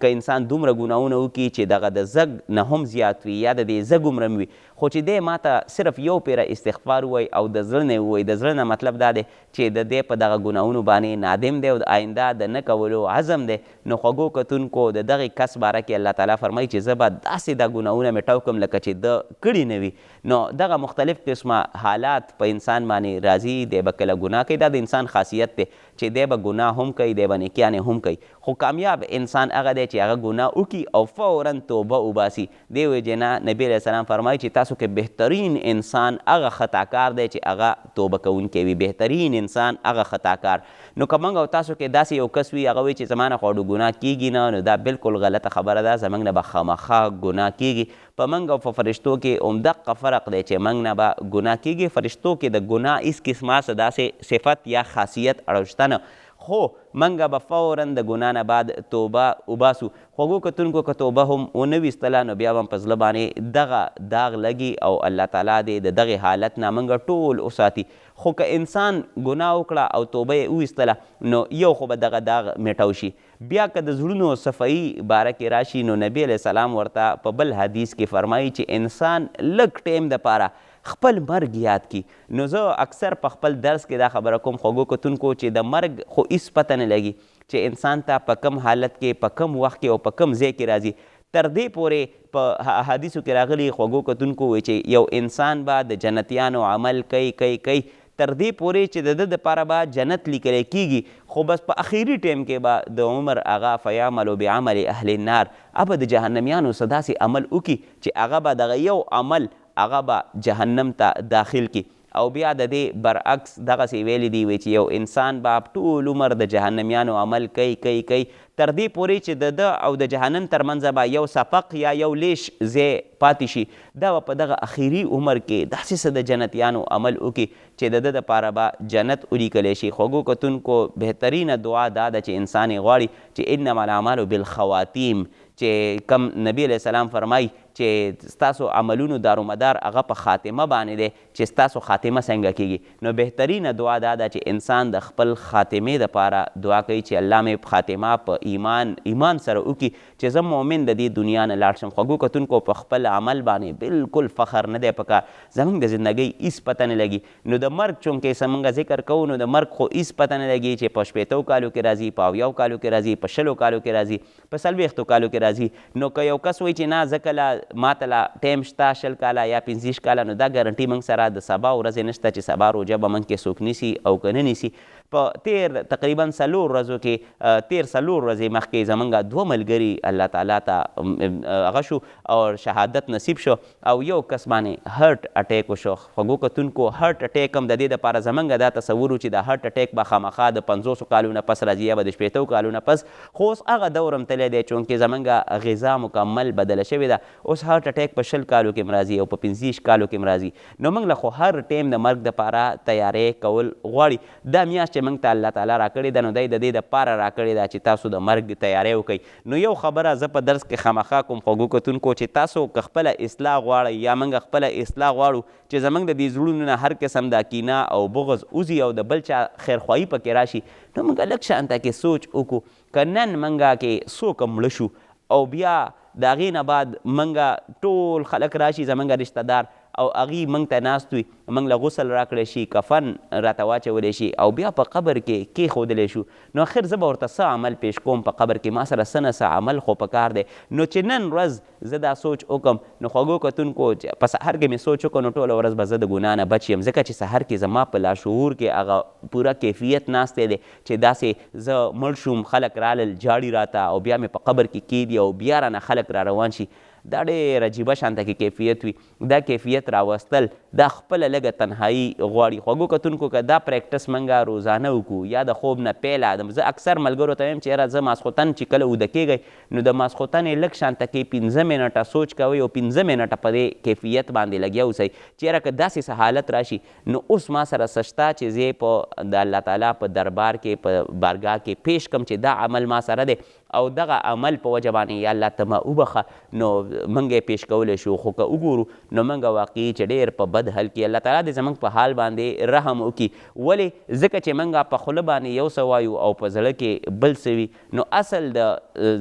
که انسان دومره ګناهونه وکړي چې دغه د زګ نه هم زیات وي یا د دې زګ عمره وي خو چې دی ماته صرف یو پیره استغفار ووایي او د زړه نه ووایي د زړه نه مطلب دا دی چې د دې په دغه ګناهونو باندې نادم دی او د آینده د نه کولو عزم دی نو خوږو کتونکو د دغې کس باره کې الله تعالی فرمایي چې زه به داسې دا ګناهونه مې ټو کړم لکه چې ده کړي نه وي نو دغه مختلف قسمه حالات په انسان باندې راځي دی به کله ګناه کوي دا د انسان خاصیت دی چې دی به ګناه هم کوي دی به نیکیانې هم کوي خو کامیاب انسان هغه دی چې هغه ګناه وکړي او فورا توبه وباسي دی وجې نه نبي علیه السلام فرمایي چې تاسو کې بهترین انسان هغه خطاکار دی چې هغه توبه کوونکی وي بهترین انسان هغه خطاکار نو که موږ او تاسو کې داسې یو کس وي هغه وایي چې زما نه خو ګناه کیږي نه نو دا بلکل غلطه خبره ده زموږ نه به خامخا ګناه کیږي په موږ او په فرشتو کې همدقه فرق دی چې موږ نه به ګناه کیږي فرشتو کې د ګناه هېڅ قسمه څه داسې صفت یا خاصیت اړوشته نه خو منګه به فورا د ګناه نه بعد توبه وباسو خوږو کتونکو که توبه هم ونه ویستله نو بیا به هم په زړه باندې دغه داغ لګي او الله تعالی دې د دغې حالت نه موږ ټول وساتي خو که انسان ګناه وکړه او توبه یې وویستله نو یو خو به دغه داغ میټو شي بیا که د زړونو صفایي باره کې راشي نو نبي علیه السلام ورته په بل حدیث کې فرمایي چې انسان لږ ټیم دپاره خپل مرګ یاد کی نو زه اکثر په خپل درس کې دا خبره کوم خوږو کتونکو چې د مرګ خو هېڅ پته نه لګي چې انسان ته په کم حالت کې په کم وخت کې او په کم ځای کې راځي تر دې پورې په حدیثو کې راغلي خوږو کتونکو وایي چې یو انسان به د جنتیانو عمل کوي تر دې پورې چې د ده دپاره به جنت لیکلی کیږي خو بس په اخري ټیم کې به د عمر هغه فیعملو بعمل اهل النار هغه به د جهنمیانو څه داسې عمل وکړي چې هغه به دغه یو عمل هغه به جهنم ته داخل کی او بیا د دې برعکس دغسې ویلی دی وی چې یو انسان به ټول عمر د جهنمیانو عمل کوي تر دې پورې چې د ده او د جهنم ترمنځه به یو سپق یا یو لیش ځای پاتې شي دا به په دغه اخري عمر کې داسې څه د جنتیانو عمل وکړي چې د ده دپاره به جنت ولیکلی شي خوږو کتونکو بهترینه دعا دا ده چې انسان یې غواړي چې انما الاعمال بالخواتیم چې کم نبی علیه السلام فرمایي چې ستاسو عملونو دارومدار هغه په خاتمه باندې دی چې ستاسو خاتمه څنګه کیږي نو بهترینه دعا دا ده چې انسان د خپل خاتمې دپاره دعا کوي چې الله مې خاتمه په ایمان سره وکړي چې زه مؤمن د دې دنیا نه لاړ شم خوږو کتونکو په خپل عمل باندې بالکل فخر نه دی پکار زموږ د زندګۍ هېڅ پته نه لګي نو د مرګ چونکې څه موږ ذکر کوو نو د مرګ خو هېڅ پته نه لګي چې په 80 کالو کې راځي په 80 کالو کې راځي په 100 کالو کې راځي په 40 کالو کې راځي نو که یو کس وایي چې نه زه کله ماته لا ټایم شته 20 کاله یا 15 کاله نو دا ګارنټي موږ سره د سبا ورځې نشته چې سبا روژه به موږ کې څوک نیسي او که نه نیسي په تیر تقریبا 4 ورځو کې 4 ورځې مخکې زموږ 2 ملګري الله تعالی ته هغه شو او شهادت نصیب شو او یو کس باندې هرټ اټیک وشو خوږو کتونکو هرټ اټیک هم د دې دپاره زموږ دا تصور و چې د هرټ اټیک به خامخا د 500 کالو نه پس راځي یا به د 80 کالو نه پس خو اوس هغه دور هم تللی دی چونکې زموږ غذا مکمل بدله شوې ده اوس هرټ اټیک په 20 کالو کې هم راځي او په 15 کالو کې هم راځي نو موږ له خو هر ټیم د مرګ دپاره تیاری کول غواړي دا میاشت چې موږ ته الله تعالی راکړې ده نو دی د دې دپاره راکړې ده چې تاسو د مرګ تیاری وکړئ نو یو خبره زه په درس کې خامخا کوم خوږو کتونکو چې تاسو که خپله اصلاح غواړئ یا موږ خپله اصلاح غواړو چې زموږ د دې زړونو نه هر قسم دا کینه او بغض وځي او د بل چا خیرخواهي پکې راشي نو موږ لږ شانته کې سوچ وکړو که نن موږ کې څوک مړه شو او بیا د هغې نه بعد موږ ټول خلک راشي زموږ رشته دار او هغې موږ ته ناست وي موږ له غسل راکړی شي کفن راته واچولی شي او بیا په قبر کې کیښودلی شو نو آخر زه به ورته څه عمل پیش کوم په قبر کې ما سره څه نه څه عمل خو پکار دی نو چې نن ورځ زه دا سوچ وکړم نو خوږو کتونکو په سحر کې مې سوچ وکړو نو ټوله ورځ به زه د ګناه نه بچ یم ځکه چې سحر کې زما په لاشعور کې هغه پوره کیفیت ناستی دی چې داسې زه مړ شوم خلک رالل جاړي راته او بیا مې په قبر کې کیدي او بیا رانه خلک را روان شي دا ډېر عجیبه شانته کې کیفیت وي دا کیفیت راوستل دا خپله لږه تنهایي غواړي خوږو کتونکو که دا پریکټس موږ روزانه وکړو یا د خوب نه پیله زه اکثر ملګرو ته وایم چې یاره زه ماسخوتن چې کله اوده کیږئ نو د ماسخوتن یې لږ شانته کې 15 منټه سوچ کوئ او 15 منټه په دې کیفیت باندې لګیا اوسئ چې یاره که داسې څه حالت راشي نو اوس ما سره څه شته چې زه په د الله تعالی په دربار کې په بارګاه کې پیش کړم چې دا عمل ما سره دی او دغه عمل په وجه باندې یا الله ته ما وبخه نو موږ یې پیش کولی شو خو که وګورو نو موږ واقعي چې ډېر په بد حل کې الله تعالی دې زموږ په حال باندې رحم وکړي ولې ځکه چې موږ په خوله باندې یو څه وایو او په زړه کې بل څه وي نو اصل د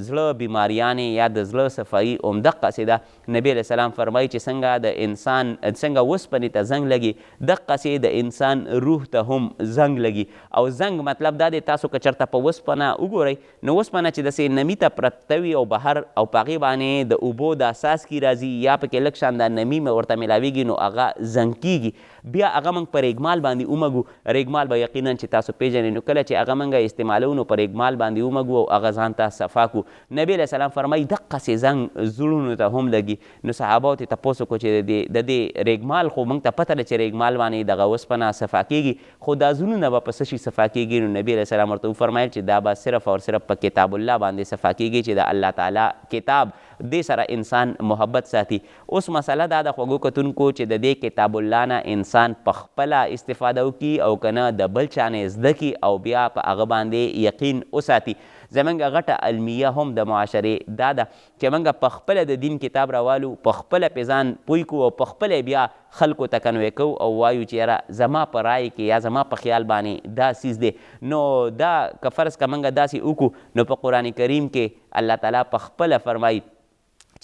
زړه بیماریانې یا د زړه صفایي همدقسې ده نبي علیه السلام فرمایي چې څنګه د انسان څنګه وسپنې ته زنګ لګي دقسې د انسان روح ته هم زنګ لګي او زنګ مطلب دا دی تاسو که چېرته په وسپنه وګورئ نو وسپنه چې داسې نمی ته پرته وي او بهر او په هغې باندې د اوبو د څاڅکي راځي یا پکې لږ شان دا نمی ورته میلاویږي نو هغه زنګ کیږي بیا هغه موږ په ریګمال باندې ومږو ریګمال به یقینا چې تاسو پیژنئ نو کله چې هغه موږ استعمالو نو په ریګمال باندې ومږو او هغه ځان ته صفا کړو نبي علیه السلام فرمایي دقسې زنګ زړونو ته هم لګي نو صحابو ته تپوس وکړو چې د دې ریګمال خو موږ ته پته ده چې ریګمال باندې دغه اوسپنه صفا کیږي خو دا زړونه به په څه شي صفا کیږي نو نبي علیه السلام ورته وفرمیل چې دا به صرف او صرف په کتاب الله باندې صفا کیږي چې د الله تعالی کتاب دې سره انسان محبت ساتي اوس مسله دا د خوږو کتونکو چې د دې کتاب الله نه انسان په خپله استفاده وکړي او که نه د بل چا نه زده کړي او بیا په هغه باندې یقین وساتي زمونږ غټه المیه هم د معاشرې دا ده چې موږ په خپله د دین کتاب راوالو په خپله پې ځان پوی کړو او په خپله بیا خلکو ته کنوی کوو او وایو چې یاره زما په رای کې یا زما په خیال باندې دا سیز دی نو دا که فرض که موږ داسې وکړو نو په قرآن کریم کې الله تعالی په خپله فرمایي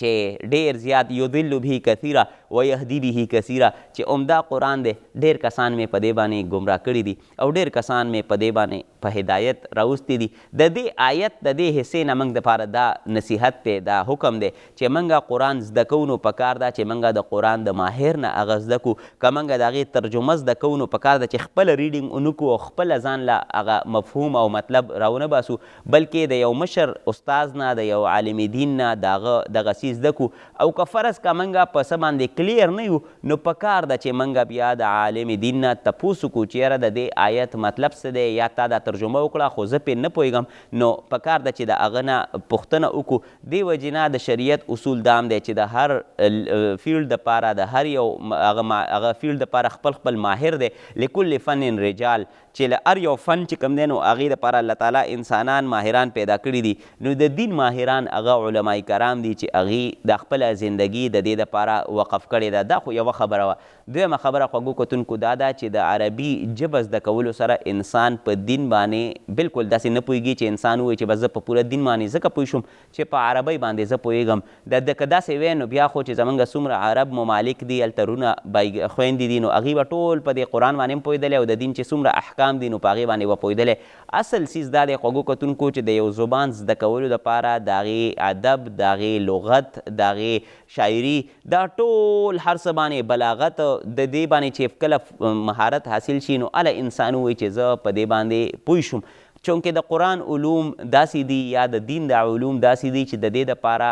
چې ډېر زیات یضل به کثیره و یهدي به کثیره چې عمده قرآن دی ډېر کسان مې په دې باندې ګمراه کړي دي او ډېر کسان مې په دې باندې په هدایت راوستی دي د دې آیت د دې حصې نه موږ دپاره دا نصیحت دی دا حکم دی چې موږ قرآن زده کوو نو پکار ده چې موږ د قرآن د ماهر نه هغه زده کړو که موږ د هغې ترجمه زده کوو نو پکار ده چې خپله ریډینګ ونه کړو او خپله ځان له هغه مفهوم او مطلب راونه باسو بلکې د یو مشر استاز نه د یو عالم دین نه د هغه دغه زده کو او که فرض که موږ په څه باندې کلیر نه یو نو پکار ده چې موږ بیا د عالم دین نه تپوس وکړو چې یاره د دې آیت مطلب څه دی یا تا دا ترجمه وکړه خو زه پرې نه پوهېږم نو پکار ده چې د هغه نه پوښتنه وکړو دې وجې نه د شریعت اصول دام دی چې د هر فیلډ دپاره د هر یو هغه فیلډ دپاره خپل خپل ماهر دی لکل فن رجال چې له هر یو فن چې کوم دی نو هغې دپاره الله تعالی انسانان ماهران پیدا کړي دي نو د دین ماهران هغه علماء کرام دي چې هغې د خپله زندگی د دې دپاره وقف کړې ده دا خو یوه خبره وه دویمه خبره خوږو کتونکو دا ده چې د عربي ژبه زده کولو سره انسان په دین باندې بالکل داسې نه پوهېږي چې انسان ووایي چې بس زه په پوره دین باندې ځکه پوه شوم چې په عربۍ باندې زه پوهېږم که داسې وی نو بیا خو چې زموږ څومره عرب ممالک دي هلته رونه خویندې دي نو هغوی به ټول په دې قرآن باندې هم پوهېدلی او د دین چې څومره احکام دي نو په هغې باندې به پوهېدلی اصل څیز دا دی خوږو کتونکو چې د یو زبان زده کولو دپاره د هغې ادب د هغې لغت د هغې شاعري دا ټول هر څه باندې بلاغت د دې باندې چې کله مهارت حاصل شي نو هله انسان ووایي چې زه په دې باندې پوه شوم چونکې د قرآن علوم داسې دي یا د دین د علوم داسې دي چې د دې دپاره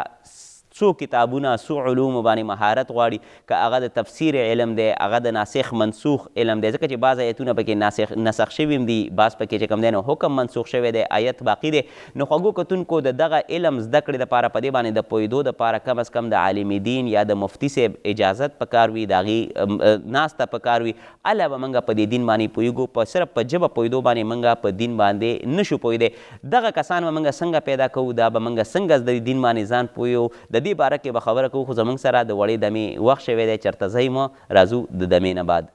څو کتابونه څو علومو باندې مهارت غواړي که هغه د تفسیر علم دی هغه د ناسخ منسوخ علم دی ځکه چې بعض آیتونه پکې نسخ شوي هم دي بعض پکې چې کوم دی نو حکم منسوخ شوی دی آیت باقي دی نو خوږو کتونکو د دغه علم زده کړې دپاره په دې باندې د پوهېدو دپاره کم از کم د عالم دین یا د مفتي صاحب اجازت پکار وي د هغې ناسته پکار وي هله به موږ په دې دین باندې پوهېږو په صرف په ژبه پوهېدو باندې موږ په دین باندې نشو پوهېدی دغه کسان به موږ څنګه پیدا کوو دا به موږ څنګه د دین باندې ځان پوهیو د دې باره کې به خبره کوو خو زموږ سره د وړې دمې وخت شوی دی چېرته ځئ مه راځو د دمې نه بعد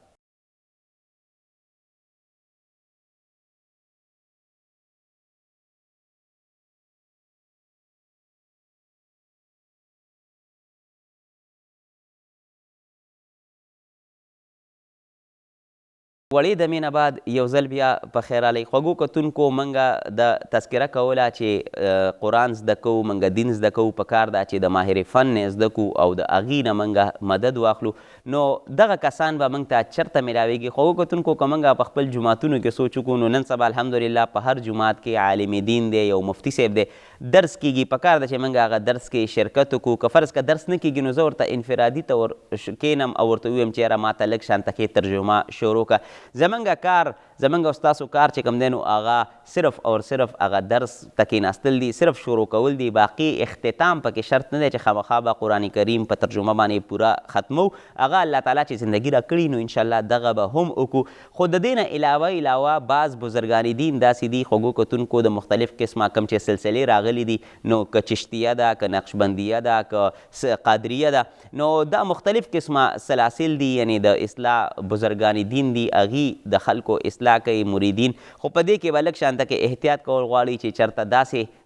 وړې دمې نه بعد یو ځل بیا په خیر رالی خوږو کتونکو موږ د تذکره کوله چې قرآن زده کوو موږ دین زده کوو په کار ده چې د ماهر فن نه زده کوو او د هغې نه موږ مدد واخلو نو دغه کسان به موږ ته چېرته میلاویږي خوږو کتونکو که موږ په خپل جوماتونو کې سوچ وکړو نو نن سبا الحمدلله په هر جومات کې عالم دین دی یو مفتی صاحب دی درس کیږي په کار ده چې موږ هغه درس کې شرکت وکړو که فرض که درس نه کیږي نو زه ورته انفرادي طور کینم او ورته ووایم چې یاره ماته لږ شانته کې ترجمه شروع کړه زمونږ کار زمونږ او ستاسو کار چې کوم دی نو هغه صرف او صرف هغه درس ته کېناستل دي صرف شروع کول دي باقي اختتام پکې شرط نه دی چې خامخا به قرآن کریم په ترجمه باندې پوره ختمو هغه الله تعالی چې زندگی را کړي نو انشاءالله دغه به هم وکړو خو د دې نه علاوه بعض بزرګان دین داسې دي خوږو کتونکو د مختلف قسمه کوم چې سلسلې راغلي دي نو که چشتیه ده که نقشبندیه ده که قادریه ده نو دا مختلف قسمه سلاسل دي یعنی د اصلاح بزرګان دین دي هغې د خلکو اصلاح کوي مریدین خو په دې کې به لږ شانته کې احتیاط کول غواړي چې چېرته داسې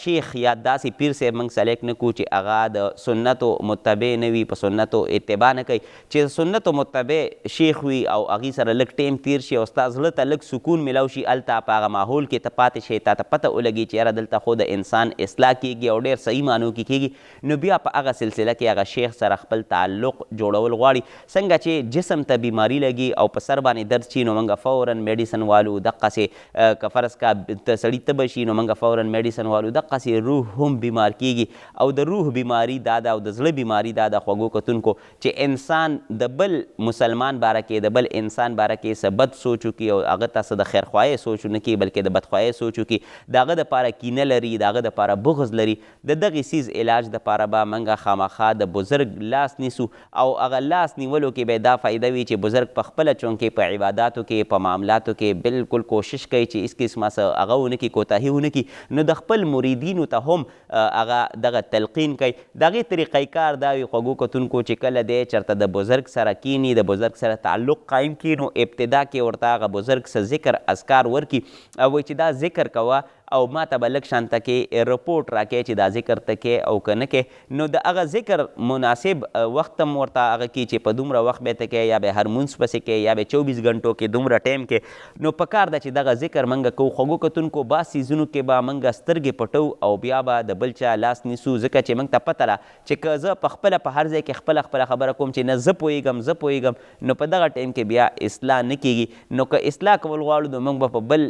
شیخ یا داسې پیر صاحب موږ سلیکټ نه کړو چې هغه د سنتو متبع نه وي په سنتو اتباع نه کوي چې سنتو متبع شیخ وي او هغې سره لږ ټیم تیر شي او ستا زړه ته لږ سکون میلاو شي هلته په هغه ماحول کې ته پاتې شي تا ته پته ولګي چې یاره دلته خو د انسان اصلاح کیږي او ډېر صحیح معنو کې کیږي نو بیا په هغه سلسله کې هغه شیخ سره خپل تعلق جوړول غواړي څنګه چې جسم ته بیماری لګي او په سر باندې درد شي نو موږ فورا میډیسن والو دقسې که فرض کا سړي تبه شي نو موږ فورا میډیسن والو دقسې روح هم بیمار کیږي او د روح بیماری دا ده او د زړه بیماری دا ده خوږو کتونکو چې انسان د بل مسلمان باره کې د بل انسان باره کې څه بد سوچ وکړي او هغه ته څه د خیرخواهۍ سوچ ونه کړي بلکې د بدخواهۍ سوچ وکړي د هغه دپاره کینه لري د هغه دپاره بغض لري د دغې څیز علاج دپاره به موږ خامخا د بزرګ لاس نیسو او هغه لاس نیولو کې به دا فایده وي چې بزرګ په خپله چونکې په عباداتو کې په معاملاتو کې بالکل کوشش کوي چې هېڅ قسمه څه هغه ونه کړي کوتاهي ونه کړي نو د خپل مریدینو ته هم هغه دغه تلقین کوي د هغې طریقې کار دا وي خوږو کتونکو چې کله دی چېرته د بزرګ سره کیني د بزرګ سره تعلق قایم کړي نو ابتدا کې ورته هغه بزرګ څه ذکر اذکار ورکړي او وایي چې دا ذکر کوه او ما ته به لږ شانته کې رپورټ راکوي چې دا ذکر ته کې او که نه کې نو د هغه ذکر مناسب وخت هم ورته هغه کې چې په دومره وخت به ته کې یا به هر مونځ پسې کې یا به 24 غنټو کې دومره ټایم کې نو په کار ده چې دغه ذکر موږ کوو خوږو کتونکو بعض څیزونو کې به موږ سترګې پټو او بیا به د بل چا لاس نیسو ځکه چې موږ ته پته ده چې که زه پخپله په هر ځای کې خپله خبره کوم چې نه زه پوهېږم نو په دغه ټایم کې بیا اصلاح نه کیږي نو که اصلاح کول غواړو نو موږ به په بل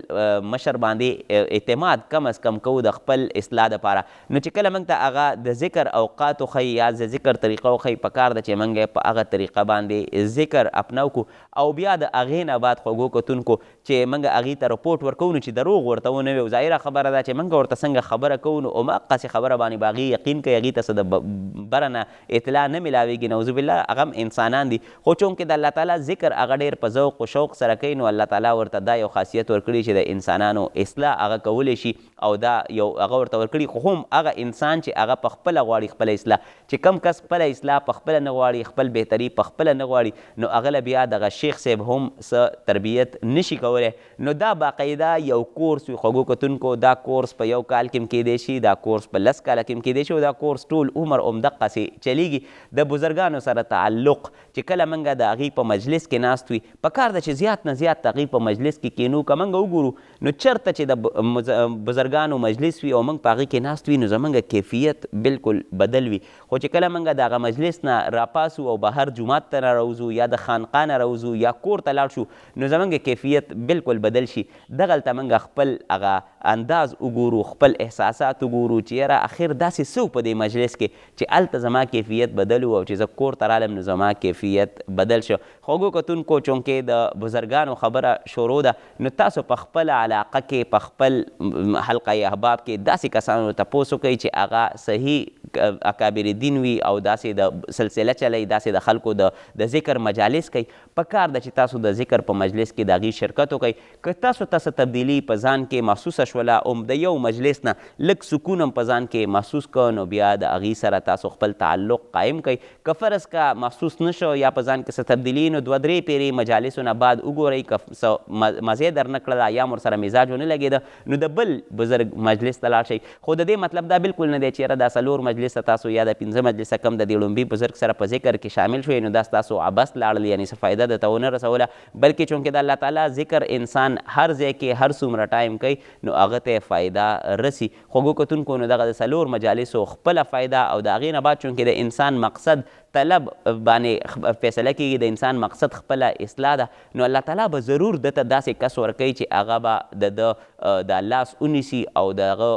مشر باندې اعتماد کم از کم کوو د خپل اصلاح دپاره نو چې کله موږ ته هغه د ذکر اوقات وښیي یا د ذکر طریقه وښیي په کار ده چې موږ په هغه طریقه باندې ذکر اپنو کړو او بیا د هغې نه بعد خوږو کتونکو چې موږ هغې ته رپورټ ورکوو نو چې دروغ ورته ونه وي او ظاهره خبره ده چې موږ ورته څنګه خبره کوو نو هماقسې خبره باندې به هغې یقین کوي هغې ته څه د بره نه اطلاع نه میلاویږي نعوذ بالله هغه هم انسانان دي خو چونکې د الله تعالی ذکر هغه ډېر په ذوق و شوق سره کوي نو الله تعالی ورته دا یو خاصیت ورکړي چې د انسانانو اصلاح هغه کولی شي او دا یو هغه ورته ورکړي خو هم هغه انسان چې هغه په خپله غواړي خپله اصلاح چې کم کس خپله اصلاح په خپله نه غواړي خپل بهتري په خپله نه غواړي نو هغه له بیا دغه شیخ صاحب هم څه تربیت نشي کولی نو دا باقاعده یو کورس وي خوږو کتونکو دا کورس په یو کال کې هم کیدی شي دا کورس په 10 کاله کې هم کیدی شي او دا کورس ټول عمر همدقسې چلیږي د بزرګانو سره تعلق چې کله موږ د هغې په مجلس کې ناست وي په کار ده چې زیات نه زیات د هغې په مجلس کې کینو که موږ وګورو نو چېرته چې د بزرګانو مجلس وي او موږ په هغې کې ناست وي نو زموږ کیفیت بالکل بدل وي خو چې کله موږ د هغه مجلس نه راپاسو او بهر جومات ته نه راوځو یا د خانقاه نه راوځو یا کور ته لاړ شو نو زموږ کیفیت بالکل بدل شي دغلته موږ خپل هغه انداز وګورو خپل احساسات وګورو چې یاره اخر داسې څه په دې مجلس کې چې هلته زما کیفیت بدل و او چې زه کور ته رالم نو زما کیفیت بدل شو خوږو کتونکو چونکې د بزرګانو خبره شروع ده نو تاسو په خپله علاقه کې په خپل حلقه احباب کې داسې کسانو تپوس وکئ چې هغه صحیح اکابر دین وي او داسې د سلسله چلی داسې د خلکو د ذکر مجالس کوي په کار ده چې تاسو د ذکر په مجلس کې د هغې شرکت وکئ که تاسو ته څه تبدیلي په ځان کې محسوسه شوله او د یو مجلس نه لږ سکون هم په ځان کې محسوس کړه نو بیا د هغې سره تاسو خپل تعلق قایم کوئ که فرض کا محسوس نه شو یا په ځان کې څه تبدیلي نو 2-3 پیرې مجالسو نه بعد وګورئ که څه مزې در نه کړله یا ورسره مزاج ونه لګېده نو د بل بزرګ مجلس ته لاړ شئ. خو د دې مطلب دا بالکل نه دی چې یاره دا 4 مجلسه تاسو یا د 5 مجلسه کم د دې لومبي بزرګ سره په ذکر کې شامل شوئ نو دا ستاسو عبث لاړل، یعنې څه فایده درته ونه رسوله. بلکې چونکې د الله تعالی ذکر انسان هر ځای کې هر څومره ټایم کوي نو هغه ته فایده رسي. خوږو کتونکو نو دغه د 4 مجالسو خپله فایده او د هغې نه بعد چونکې د انسان مقصد طلب باندې فیصله کېږي، د انسان مقصد خپله اصلاح ده، نو الله تعالی به ضرور دته داسې کس ورکوي چې هغه به د لاس ونیسي او د هغه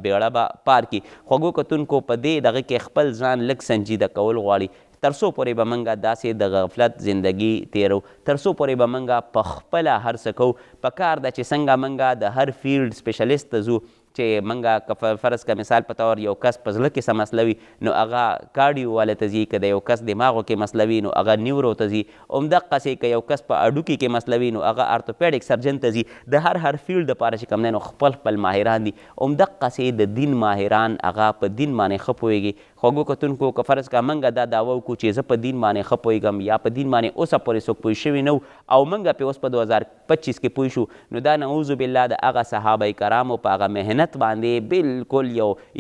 بیړه به پار کړي. خوږو کتونکو په دې دغه کې خپل ځان لږ سنجیده کول غواړي، تر څو پورې به موږ داسې د غفلت زندگی تیرو، تر څو پورې به موږ په خپله هر څه کوو. په کار ده چې څنګه موږ د هر فیلډ سپیشلیست ته ځو، چې موږ که فرض که مثال په طور یو کس په زړه کې څه مسله وي نو هغه کارډیو والا ته ځي، که د یو کس دماغو کې مسله وي نو هغه نیورو ته ځي، همدقسې که یو کس په هډوکي کې مسله وي نو هغه ارتوپیډک سرجن ته ځي. د هر فیلډ دپاره چې کوم دی نو خپل ماهران دي. همدقسې د دین ماهران هغه په دین باندې ښه پوهېږي. خوږو کتونکو که فرض که موږ دا دعوه وکړو چې زه په دین باندې ښه پوهېږم یا په دین باندې اوسه پورې څوک پوه شوي نه او موږ پې اوس په 2025 کې پوه شو نو دا نعوذ بالله د هغه صحابه کرامو په هغه محنت باندې بالکل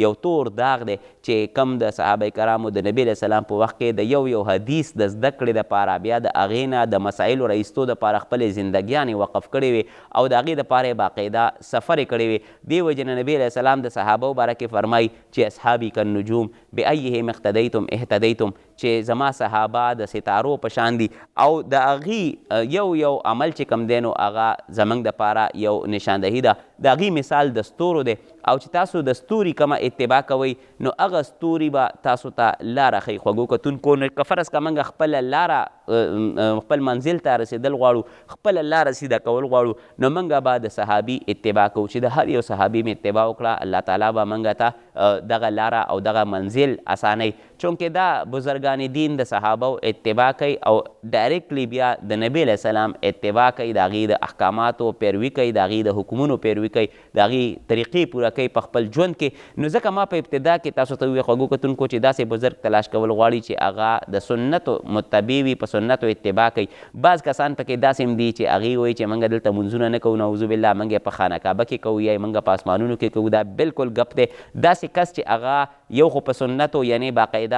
یو تور داغ دی چې کم د صحابه کرامو د نبی علیه السلام په وخت کې د یو حدیث د زده کړې دپاره بیا د هغې نه د مسایلو را ایستو دپاره خپلې زندګیانې وقف کړې وې او د هغې دپاره یې باقاعده سفرې کړې وې. دې وجې نه نبی علیه السلام د صحابو باره کې فرمایي چې اصحابي کالنجوم بأیهم اقتدیتم اهتدیتم، چې زما صحابه د ستارو په شان دي او د هغې یو عمل چې کم دی نو هغه زموږ دپاره یو نشاندهي ده. د هغې مثال د ستورو دی او چې تاسو د ستوري کومه اتباع کوئ نو هغه ستوري به تاسو ته لاره ښیي. خوږو کتونکو نو که فرض که موږ خپله لاره خپل منزل ته رسېدل غواړو، خپله لاره سیده کول غواړو نو موږ به د صحابي اتباع کوو چې د هر یو صحابي مې اتباع وکړه، الله تعالی به موږ ته دغه لاره او دغه منزل اسانوي. چونکې دا بزرګان دین د صحابو اتباع کوي او ډایرکټلی بیا د نبی علیه السلام اتباع کوي، د هغې د احکاماتو پیروي کوي، د هغې د حکمونو پیروي کوي، د هغې طریقې پوره کوي په خپل ژوند کې. نو ځکه ما په ابتدا کې تاسو ته وویل خوږو کتونکو چې داسې بزرګ تلاش کول غواړي چې هغه د سنتو متبع وي، په سنتو اتباع کوي. بعض کسان پکې داسې هم دي چې هغې وایي چې موږ دلته مونځونه نه کوو، نعوذ بالله موږ یې په خانه کعبه کې کوو یا موږ په اسمانونو کې کوو. دا بالکل ګپ دی. داسې کس چې هغه یو خو په سنتو یعنې باقاعده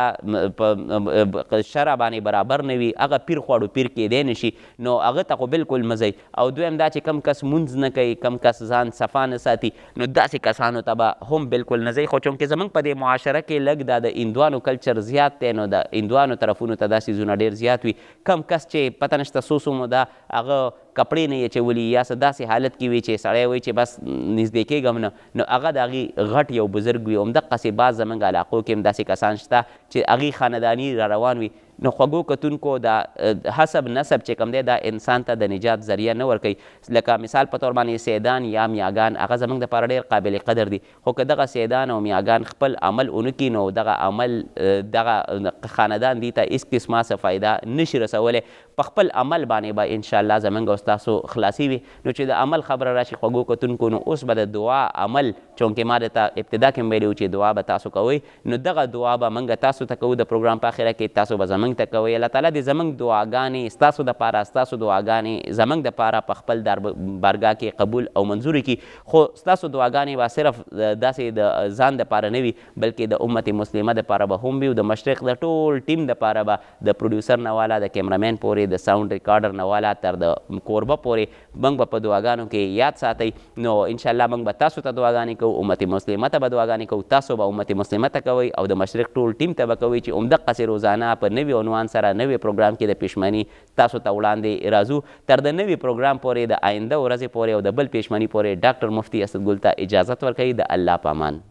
په شرع باندې برابر نه وي، هغه پیر خواړو پیر کېدی نه شي، نو هغه ته خو بالکل مه ځئ. او دویم دا چې کم کس مونځ نه کوي، کم کس ځان صفا نه ساتي، نو داسې کسانو ته به هم بالکل نه ځئ. خو چونکې زموږ په دې معاشره کې لږ دا د هندوانو کلچر زیات دی نو د هندوانو طرفونو ته دا څیزونه ډېر زیات وي. کم کس چې پته نشته څو مو دا هغه کپړې نه یې اچولي یا څه داسې حالت کې وي چې سړی وایي چې بس نږدې کېږم نه، نو هغه د هغې غټ یو بزرګ وي. همدقسې بعض زموږ علاقو کې هم داسې کسان شته چې هغې خانداني را روان وي. نو خوږو کتونکو دا حسب نسب چې کوم دی دا انسان ته د نجات ذریعه نه ورکوي. لکه مثال په طور باندې سیدان یا میاګان هغه زموږ دپاره ډېر قابل قدر دي، خو که دغه سیدان او میاګان خپل عمل ونه کړي نو دغه عمل دغه خاندان دي ته هېڅ قسمه څه فایده نشي رسولی. په خپل عمل باندې به انشاءالله زموږ او ستاسو خلاصي وي. نو چې د عمل خبره راشي خوږو کتونکو نو اوس به د دعا عمل، چونکې ما درته ابتدا کې هم ویلي و چې دعا به تاسو کوئ، نو دغه دعا به موږ تاسو ته کوو د پروګرام په اخره کې، تاسو به زموږ ته کوئ. الله تعالی دې زموږ دعاګانې ستاسو دپاره، ستاسو دعاګانې زموږ دپاره په خپل بارګاه کې قبول او منظور کړي. خو ستاسو دعاګانې به صرف داسې د ځان دپاره نه وي بلکې د امت مسلمه دپاره به هم وي، او د مشرق د ټول ټیم دپاره به د پروډیوسر نه والا د کیمرامین پورې د ساوند ریکارډر نه والا تر د کوربه پورې موږ به په دعاګانو کې یاد ساتئ. نو انشاءالله موږ به تاسو ته دعاګانې کوو، امت مسلمه ته به دعاګانې کوو، تاسو به امت مسلمه ته کوئ او د مشرق ټول ټیم ته به کوئ چې همدقسې روزانه په نوي عنوان سره نوي پروګرام کې د پیشمني تاسو ته وړاندې راځو. تر د نوي پروګرام پورې د آینده ورځې پورې او د بل پیشمني پورې ډاکټر مفتي اسدګل ته اجازت ورکوي. د الله په امان.